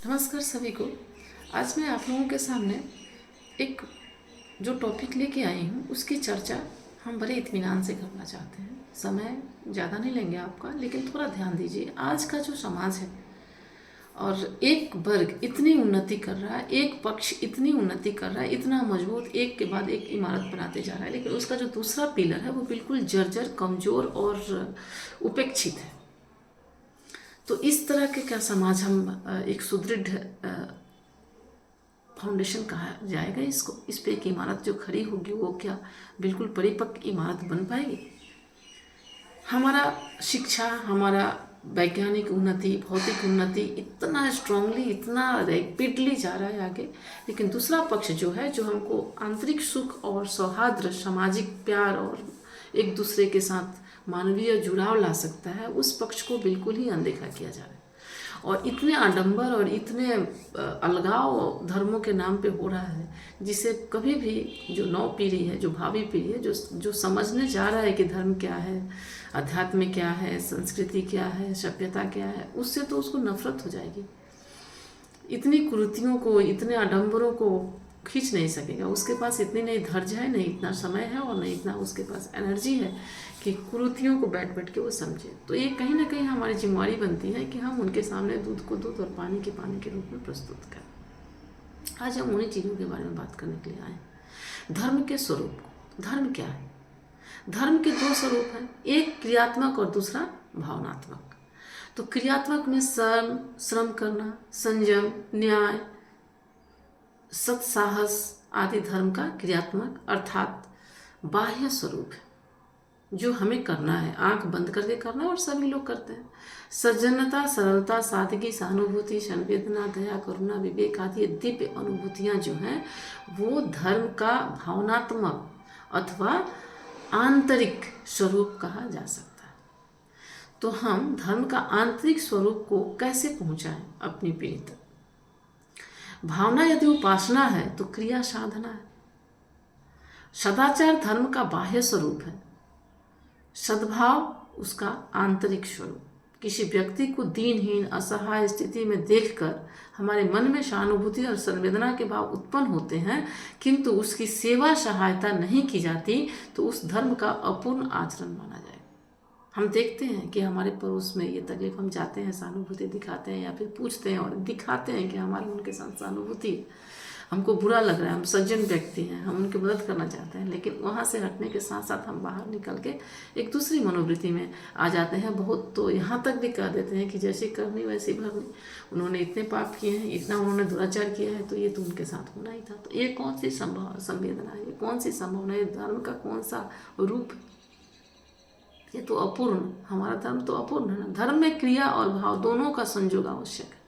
नमस्कार सभी को। आज मैं आप लोगों के सामने एक जो टॉपिक लेके आई हूँ उसकी चर्चा हम बड़े इत्मीनान से करना चाहते हैं। समय ज़्यादा नहीं लेंगे आपका, लेकिन थोड़ा ध्यान दीजिए। आज का जो समाज है और एक वर्ग इतनी उन्नति कर रहा है, एक पक्ष इतनी उन्नति कर रहा है, इतना मजबूत, एक के बाद एक इमारत बनाते जा रहा है, लेकिन उसका जो दूसरा पिलर है वो बिल्कुल जर्जर, कमज़ोर और उपेक्षित है। तो इस तरह के क्या समाज हम एक सुदृढ़ फाउंडेशन कहा जाएगा इसको, इस पे एक इमारत जो खड़ी होगी वो क्या बिल्कुल परिपक्व इमारत बन पाएगी? हमारा शिक्षा, हमारा वैज्ञानिक उन्नति, भौतिक उन्नति इतना स्ट्रांगली, इतना रैपिडली जा रहा है आगे, लेकिन दूसरा पक्ष जो है, जो हमको आंतरिक सुख और सौहार्द, सामाजिक प्यार और एक दूसरे के साथ मानवीय जुड़ाव ला सकता है, उस पक्ष को बिल्कुल ही अनदेखा किया जा रहा है। और इतने आडंबर और इतने अलगाव धर्मों के नाम पे हो रहा है, जिसे कभी भी जो नौ पीढ़ी है, जो भावी पीढ़ी है, जो समझने जा रहा है कि धर्म क्या है, अध्यात्म क्या है, संस्कृति क्या है, सभ्यता क्या है, उससे तो उसको नफरत हो जाएगी। इतनी कुरीतियों को, इतने आडंबरों को खींच नहीं सकेगा। उसके पास इतनी नहीं धैर्य है, नहीं इतना समय है, और नहीं इतना उसके पास एनर्जी है कि कुरीतियों को बैठ बैठ के वो समझे। तो ये कहीं ना कहीं हमारी जिम्मेवारी बनती है कि हम उनके सामने दूध को दूध और पानी के पानी के रूप में प्रस्तुत करें। आज हम उन्हीं चीज़ों के बारे में बात करने के लिए आए हैं। धर्म के स्वरूप। धर्म क्या है? धर्म के दो स्वरूप हैं, एक क्रियात्मक और दूसरा भावनात्मक। तो क्रियात्मक में श्रम करना, संयम, न्याय, सत्साहस आदि धर्म का क्रियात्मक अर्थात बाह्य स्वरूप है, जो हमें करना है, आंख बंद करके करना है, और सभी लोग करते हैं। सज्जनता, सरलता, सादगी, सहानुभूति, संवेदना, दया, करुणा, विवेक आदि दिव्य अनुभूतियाँ जो हैं वो धर्म का भावनात्मक अथवा आंतरिक स्वरूप कहा जा सकता है। तो हम धर्म का आंतरिक स्वरूप को कैसे पहुँचाएं अपनी पीढ़ी तक? भावना यदि उपासना है तो क्रिया साधना है। सदाचार धर्म का बाह्य स्वरूप है, सद्भाव उसका आंतरिक स्वरूप। किसी व्यक्ति को दीनहीन, असहाय स्थिति में देखकर हमारे मन में सहानुभूति और संवेदना के भाव उत्पन्न होते हैं, किंतु उसकी सेवा सहायता नहीं की जाती, तो उस धर्म का अपूर्ण आचरण माना जाएगा। हम देखते हैं कि हमारे पड़ोस में ये तकलीफ, हम जाते हैं, सहानुभूति दिखाते हैं, या फिर पूछते हैं और दिखाते हैं कि हमारी उनके साथ सहानुभूति है, हमको बुरा लग रहा है, हम सज्जन व्यक्ति हैं, हम उनकी मदद करना चाहते हैं, लेकिन वहाँ से हटने के साथ साथ हम बाहर निकल के एक दूसरी मनोवृत्ति में आ जाते हैं। बहुत तो यहाँ तक भी कह देते हैं कि जैसी करनी वैसी भरनी, उन्होंने इतने पाप किए हैं, इतना उन्होंने दुराचार किया है, तो ये तो उनके साथ होना ही था। तो ये कौन सी संवेदना है, ये कौन सी संभावना है, धर्म का कौन सा रूप? ये तो अपूर्ण, हमारा धर्म तो अपूर्ण है ना। धर्म में क्रिया और भाव दोनों का संयोग आवश्यक है।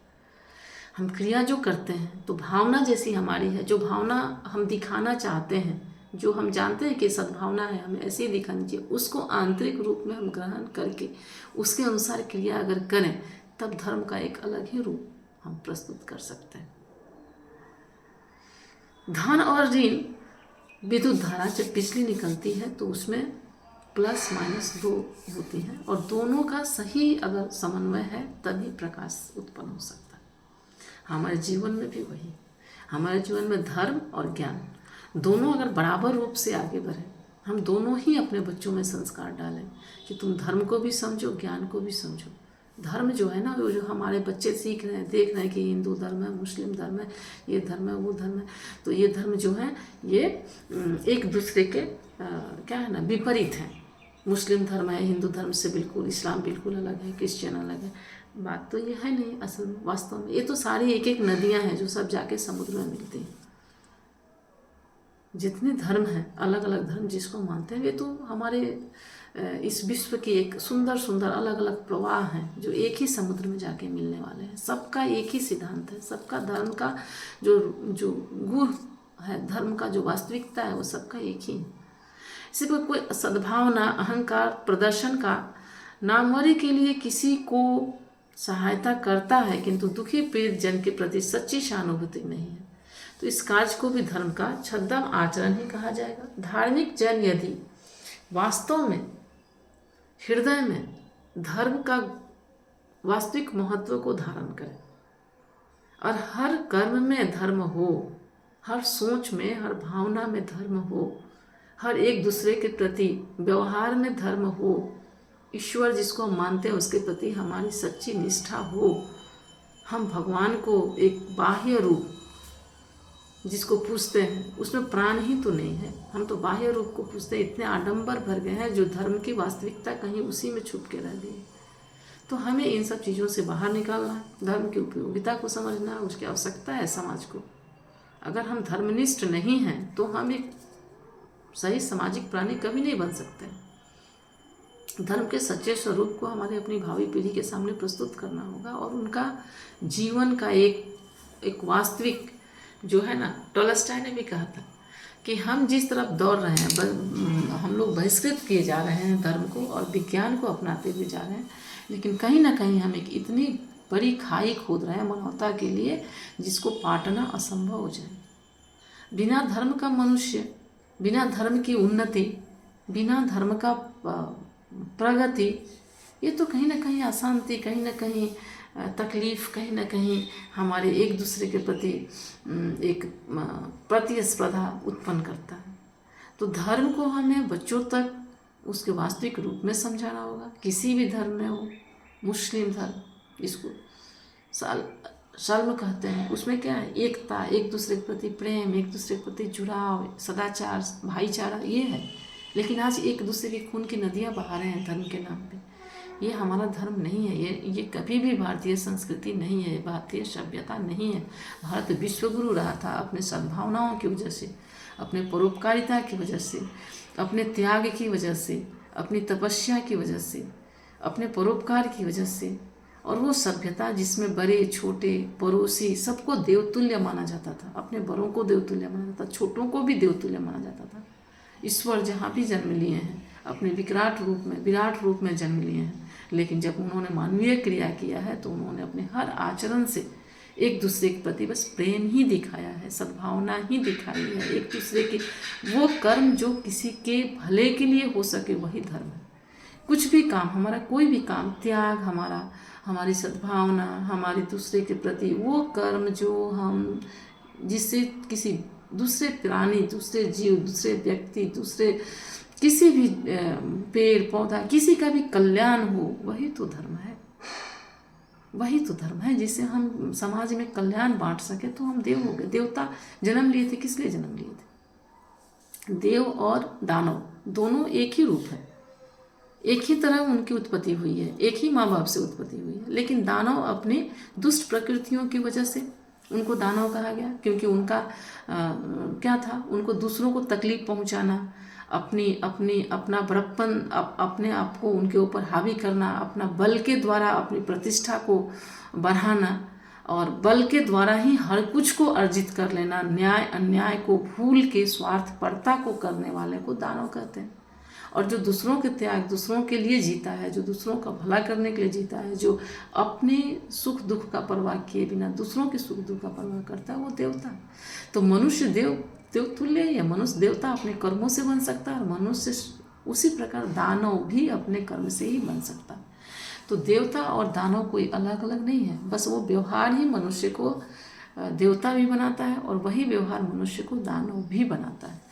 हम क्रिया जो करते हैं तो भावना जैसी हमारी है, जो भावना हम दिखाना चाहते हैं, जो हम जानते हैं कि सद्भावना है, हमें ऐसे ही दिखानी चाहिए, उसको आंतरिक रूप में हम ग्रहण करके उसके अनुसार क्रिया अगर करें, तब धर्म का एक अलग ही रूप हम प्रस्तुत कर सकते हैं। धन और ऋण, विद्युत धारा जब बिजली निकलती है तो उसमें प्लस माइनस दो होती हैं, और दोनों का सही अगर समन्वय है तभी प्रकाश उत्पन्न हो सकता है। हमारे जीवन में भी वही, हमारे जीवन में धर्म और ज्ञान दोनों अगर बराबर रूप से आगे बढ़े, हम दोनों ही अपने बच्चों में संस्कार डालें कि तुम धर्म को भी समझो, ज्ञान को भी समझो। धर्म जो है ना, वो जो हमारे बच्चे सीख रहे हैं, देख रहे हैं कि हिंदू धर्म है, मुस्लिम धर्म है, ये धर्म है, वो धर्म है, तो ये धर्म जो है ये एक दूसरे के क्या है ना, विपरीत है। मुस्लिम धर्म है हिंदू धर्म से बिल्कुल, इस्लाम बिल्कुल अलग है, क्रिश्चियन अलग है। बात तो ये है नहीं असल में, वास्तव में ये तो सारी एक एक नदियां हैं जो सब जाके समुद्र में मिलती हैं। जितने धर्म हैं, अलग अलग धर्म जिसको मानते हैं, वे तो हमारे इस विश्व की एक सुंदर सुंदर अलग अलग प्रवाह हैं जो एक ही समुद्र में जाके मिलने वाले हैं। सबका एक ही सिद्धांत है, सबका धर्म का जो जो गुण है, धर्म का जो वास्तविकता है, वो सबका एक ही है। इसी पर कोई सद्भावना, अहंकार, प्रदर्शन का नामवरी के लिए किसी को सहायता करता है, किंतु दुखी पीड़ित जन के प्रति सच्ची सहानुभूति नहीं है, तो इस कार्य को भी धर्म का छद्म आचरण ही कहा जाएगा। धार्मिक जन यदि वास्तव में हृदय में धर्म का वास्तविक महत्व को धारण करें, और हर कर्म में धर्म हो, हर सोच में, हर भावना में धर्म हो, हर एक दूसरे के प्रति व्यवहार में धर्म हो, ईश्वर जिसको हम मानते हैं उसके प्रति हमारी सच्ची निष्ठा हो, हम भगवान को एक बाह्य रूप जिसको पूजते हैं उसमें प्राण ही तो नहीं है, हम तो बाह्य रूप को पूजते हैं। इतने आडंबर भर गए हैं जो धर्म की वास्तविकता कहीं उसी में छुप के रह गई। तो हमें इन सब चीज़ों से बाहर निकालना है, धर्म की उपयोगिता को समझना है, उसकी आवश्यकता है समाज को। अगर हम धर्मनिष्ठ नहीं हैं तो हम एक सही सामाजिक प्राणी कभी नहीं बन सकते। धर्म के सच्चे स्वरूप को हमारे अपनी भावी पीढ़ी के सामने प्रस्तुत करना होगा और उनका जीवन का एक वास्तविक जो है ना, टॉलस्टॉय ने भी कहा था कि हम जिस तरफ दौड़ रहे हैं, हम लोग बहिष्कृत किए जा रहे हैं धर्म को और विज्ञान को अपनाते हुए जा रहे हैं, लेकिन कहीं ना कहीं हम एक इतनी बड़ी खाई खोद रहे हैं मानवता के लिए जिसको पाटना असंभव हो जाए। बिना धर्म का मनुष्य, बिना धर्म की उन्नति, बिना धर्म का प्रगति, ये तो कहीं ना कहीं अशांति, कहीं ना कहीं तकलीफ, कहीं ना कहीं हमारे एक दूसरे के प्रति एक प्रतिस्पर्धा उत्पन्न करता है। तो धर्म को हमें बच्चों तक उसके वास्तविक रूप में समझाना होगा, किसी भी धर्म में हो। मुस्लिम धर्म इसको शल्म कहते हैं, उसमें क्या है, एकता, एक दूसरे के प्रति प्रेम, एक दूसरे के प्रति जुड़ाव, सदाचार, भाईचारा, ये है। लेकिन आज एक दूसरे के खून की नदियाँ बहा रहे हैं धर्म के नाम पे। ये हमारा धर्म नहीं है, ये कभी भी भारतीय संस्कृति नहीं है, भारतीय सभ्यता नहीं है। भारत विश्वगुरु रहा था अपने सद्भावनाओं की वजह से, अपने परोपकारिता की वजह से, अपने त्याग की वजह से, अपनी तपस्या की वजह से, अपने परोपकार की वजह से। और वो सभ्यता जिसमें बड़े छोटे पड़ोसी सबको देवतुल्य माना जाता था, अपने बड़ों को देवतुल्य माना जाता था, छोटों को भी देवतुल्य माना जाता था। ईश्वर जहाँ भी जन्म लिए हैं अपने विराट रूप में जन्म लिए हैं, लेकिन जब उन्होंने मानवीय क्रिया किया है तो उन्होंने अपने हर आचरण से एक दूसरे के प्रति बस प्रेम ही दिखाया है, सद्भावना ही दिखाई है। एक दूसरे के वो कर्म जो किसी के भले के लिए हो सके वही धर्म है। कुछ भी काम, हमारा कोई भी काम, त्याग, हमारी सद्भावना, हमारे दूसरे के प्रति वो कर्म जो हम जिससे किसी दूसरे प्राणी, दूसरे जीव, दूसरे व्यक्ति, दूसरे किसी भी पेड़ पौधा, किसी का भी कल्याण हो, वही तो धर्म है। वही तो धर्म है जिससे हम समाज में कल्याण बांट सके। तो हम देव हो गए। देवता जन्म लिए थे, किस लिए जन्म लिए थे? देव और दानव दोनों एक ही रूप है, एक ही तरह उनकी उत्पत्ति हुई है, एक ही माँ बाप से उत्पत्ति हुई है। लेकिन दानव अपनी दुष्ट प्रकृतियों की वजह से उनको दानव कहा गया, क्योंकि उनका क्या था, उनको दूसरों को तकलीफ पहुंचाना, अपना बड़प्पन, अपने आप को उनके ऊपर हावी करना, अपना बल के द्वारा अपनी प्रतिष्ठा को बढ़ाना और बल के द्वारा ही हर कुछ को अर्जित कर लेना, न्याय अन्याय को भूल के स्वार्थपरता को करने वाले को दानव कहते हैं। और जो दूसरों के त्याग, दूसरों के लिए जीता है, जो दूसरों का भला करने के लिए जीता है, जो अपने सुख दुख का परवाह किए बिना दूसरों के सुख दुख का परवाह करता है, वो देवता। तो मनुष्य देवतुल्य ही है। मनुष्य देवता अपने कर्मों से बन सकता है और मनुष्य उसी प्रकार दानव भी अपने कर्म से ही बन सकता है। तो देवता और दानव कोई अलग अलग नहीं है, बस वो व्यवहार ही मनुष्य को देवता भी बनाता है और वही व्यवहार मनुष्य को दानव भी बनाता है।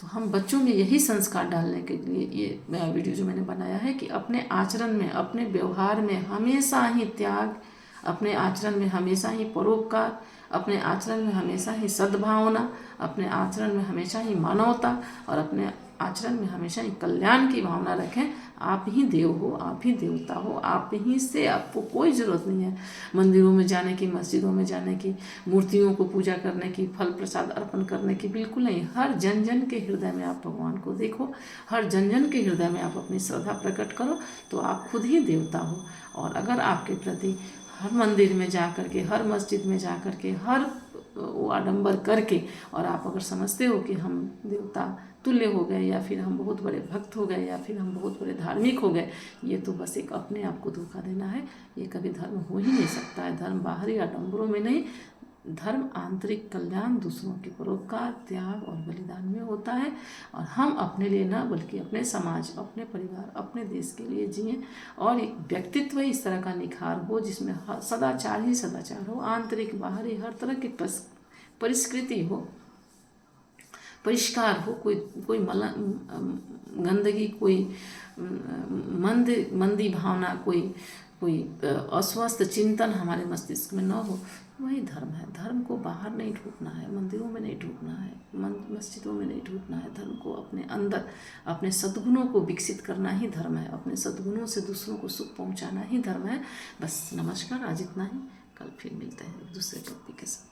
तो हम बच्चों में यही संस्कार डालने के लिए ये वीडियो जो मैंने बनाया है कि अपने आचरण में, अपने व्यवहार में हमेशा ही त्याग, अपने आचरण में हमेशा ही परोपकार, अपने आचरण में हमेशा ही सद्भावना, अपने आचरण में हमेशा ही मानवता और अपने आचरण में हमेशा ही कल्याण की भावना रखें। आप ही देव हो, आप ही देवता हो, आप ही से, आपको कोई ज़रूरत नहीं है मंदिरों में जाने की, मस्जिदों में जाने की, मूर्तियों को पूजा करने की, फल प्रसाद अर्पण करने की, बिल्कुल नहीं। हर जन जन के हृदय में आप भगवान को देखो, हर जन जन के हृदय में आप अपनी श्रद्धा प्रकट करो, तो आप खुद ही देवता हो। और अगर आपके प्रति हर मंदिर में जा कर के, हर मस्जिद में जा कर के, हर वो आडंबर करके, और आप अगर समझते हो कि हम देवता तुल्य हो गए, या फिर हम बहुत बड़े भक्त हो गए, या फिर हम बहुत बड़े धार्मिक हो गए, ये तो बस एक अपने आप को धोखा देना है। ये कभी धर्म हो ही नहीं सकता है। धर्म बाहरी आडंबरों में नहीं, धर्म आंतरिक कल्याण, दूसरों के परोपकार, त्याग और बलिदान में होता है। और हम अपने लिए न बल्कि अपने समाज, अपने परिवार, अपने देश के लिए जिएं और एक व्यक्तित्व इस तरह का निखार हो जिसमें सदाचार ही सदाचार हो, आंतरिक बाहरी हर तरह की परिष्कृति हो, परिष्कार हो, कोई गंदगी, कोई मंदी भावना, कोई अस्वस्थ चिंतन हमारे मस्तिष्क में न हो। वही धर्म है। धर्म को बाहर नहीं ढूंढना है, मंदिरों में नहीं ढूंढना है, मस्जिदों में नहीं ढूंढना है। धर्म को अपने अंदर, अपने सद्गुणों को विकसित करना ही धर्म है। अपने सद्गुणों से दूसरों को सुख पहुंचाना ही धर्म है। बस नमस्कार, आज इतना ही। कल फिर मिलते हैं एक दूसरे टॉपिक के साथ।